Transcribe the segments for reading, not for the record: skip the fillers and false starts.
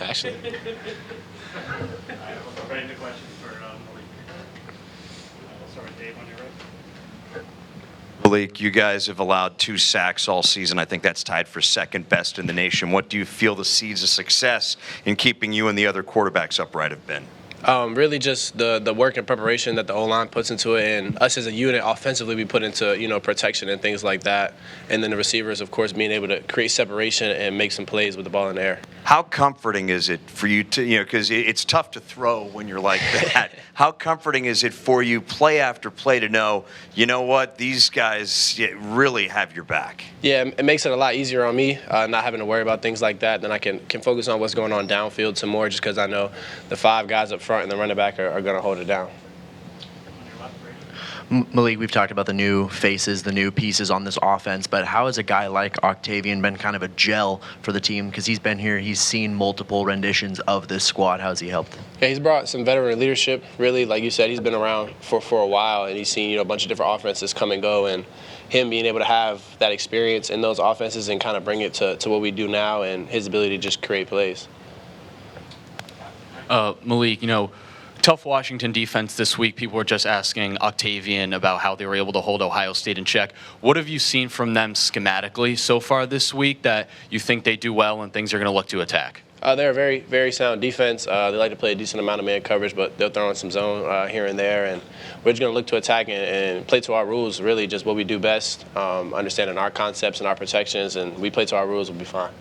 actually. Ready to question for Malik. We'll start with Dave when you're ready. Malik, you guys have allowed 2 sacks all season. I think that's tied for second best in the nation. What do you feel the seeds of success in keeping you and the other quarterbacks upright have been? Really just the work and preparation that the O-line puts into it, and us as a unit offensively we put into, protection and things like that. And then the receivers, of course, being able to create separation and make some plays with the ball in the air. How comforting is it for you to, because it's tough to throw when you're like that. How comforting is it for you play after play to know, you know what, these guys really have your back? Yeah, it makes it a lot easier on me, not having to worry about things like that. Then I can focus on what's going on downfield some more, just because I know the 5 guys up front and the running back are going to hold it down. Malik, we've talked about the new faces, the new pieces on this offense, but how has a guy like Octavian been kind of a gel for the team? Because he's been here, he's seen multiple renditions of this squad. How's he helped? Yeah, he's brought some veteran leadership, really. Like you said, he's been around for a while, and he's seen a bunch of different offenses come and go, and him being able to have that experience in those offenses and kind of bring it to what we do now, and his ability to just create plays. Malik, tough Washington defense this week. People were just asking Octavian about how they were able to hold Ohio State in check. What have you seen from them schematically so far this week that you think they do well and things are going to look to attack? They're a very, very sound defense. They like to play a decent amount of man coverage, but they'll throw in some zone here and there. And we're just going to look to attack and play to our rules, really just what we do best, understanding our concepts and our protections, and we play to our rules, we'll be fine.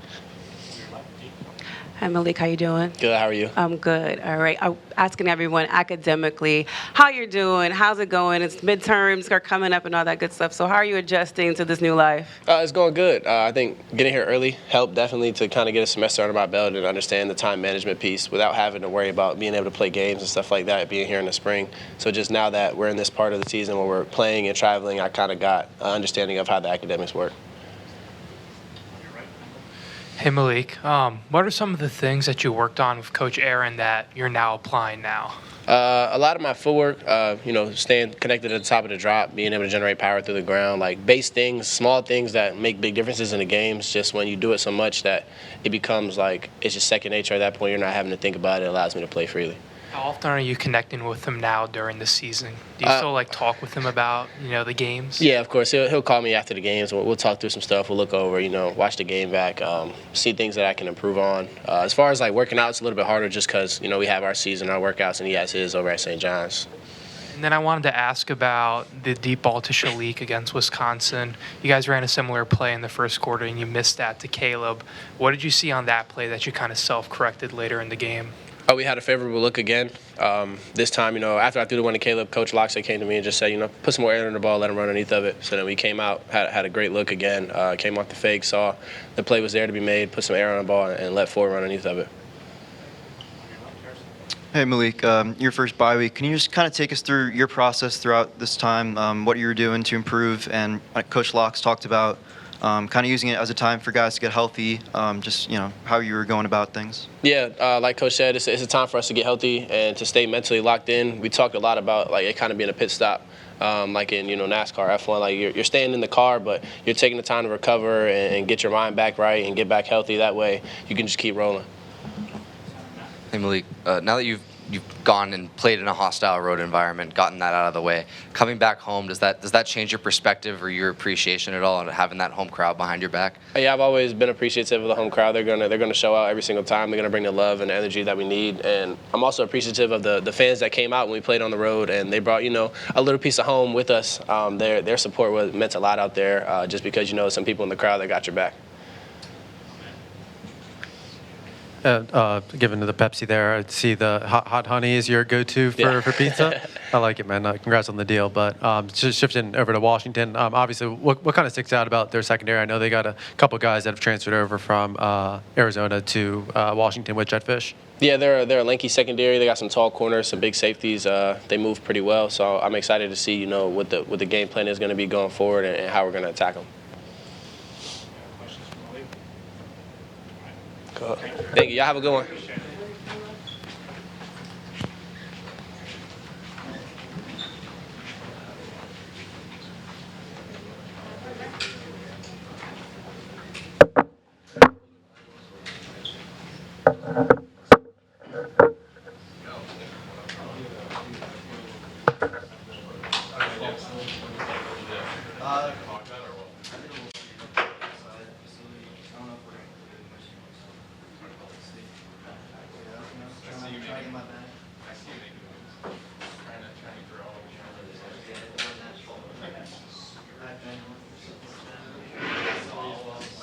Hi, Malik. How you doing? Good. How are you? I'm good. All right. I'm asking everyone academically how you're doing. How's it going? It's midterms are coming up and all that good stuff. So how are you adjusting to this new life? It's going good. I think getting here early helped definitely to kind of get a semester under my belt and understand the time management piece without having to worry about being able to play games and stuff like that, being here in the spring. So just now that we're in this part of the season where we're playing and traveling, I kind of got an understanding of how the academics work. Hey Malik, what are some of the things that you worked on with Coach Aaron that you're now applying now? A lot of my footwork, staying connected at the top of the drop, being able to generate power through the ground, like base things, small things that make big differences in the games. Just when you do it so much that it becomes like it's just second nature at that point. You're not having to think about it. It allows me to play freely. How often are you connecting with him now during the season? Do you still talk with him about the games? Yeah, of course. He'll call me after the games. We'll talk through some stuff. We'll look over, watch the game back, see things that I can improve on. As far as working out, it's a little bit harder just because we have our season, our workouts, and he has his over at St. John's. And then I wanted to ask about the deep ball to Shalik against Wisconsin. You guys ran a similar play in the first quarter, and you missed that to Caleb. What did you see on that play that you kind of self-corrected later in the game? We had a favorable look again. This time, after I threw the one to Caleb, Coach Loxley came to me and just said, put some more air in the ball, let him run underneath of it. So then we came out, had a great look again, came off the fake, saw the play was there to be made, put some air on the ball, and let Ford run underneath of it. Hey, Malik, your first bye week. Can you just kind of take us through your process throughout this time, what you were doing to improve? And Coach Locks talked about kind of using it as a time for guys to get healthy, how you were going about things. Yeah, like Coach said, it's a time for us to get healthy and to stay mentally locked in. We talked a lot about it kind of being a pit stop, like in NASCAR, F1. You're staying in the car, but you're taking the time to recover and get your mind back right and get back healthy. That way, you can just keep rolling. Hey Malik, now that you've gone and played in a hostile road environment, gotten that out of the way, coming back home, does that change your perspective or your appreciation at all, and having that home crowd behind your back? Yeah, I've always been appreciative of the home crowd. They're gonna show out every single time. They're gonna bring the love and the energy that we need, and I'm also appreciative of the fans that came out when we played on the road, and they brought a little piece of home with us. Their support meant a lot out there, just because some people in the crowd that got your back. Given to the Pepsi there, I see the hot honey is your go-to for pizza. I like it, man. Congrats on the deal. But just shifting over to Washington, obviously, what kind of sticks out about their secondary? I know they got a couple guys that have transferred over from Arizona to Washington with Jetfish. Yeah, they're a lanky secondary. They got some tall corners, some big safeties. They move pretty well. So I'm excited to see, what the game plan is going to be going forward and how we're going to attack them. Thank you. Y'all have a good one.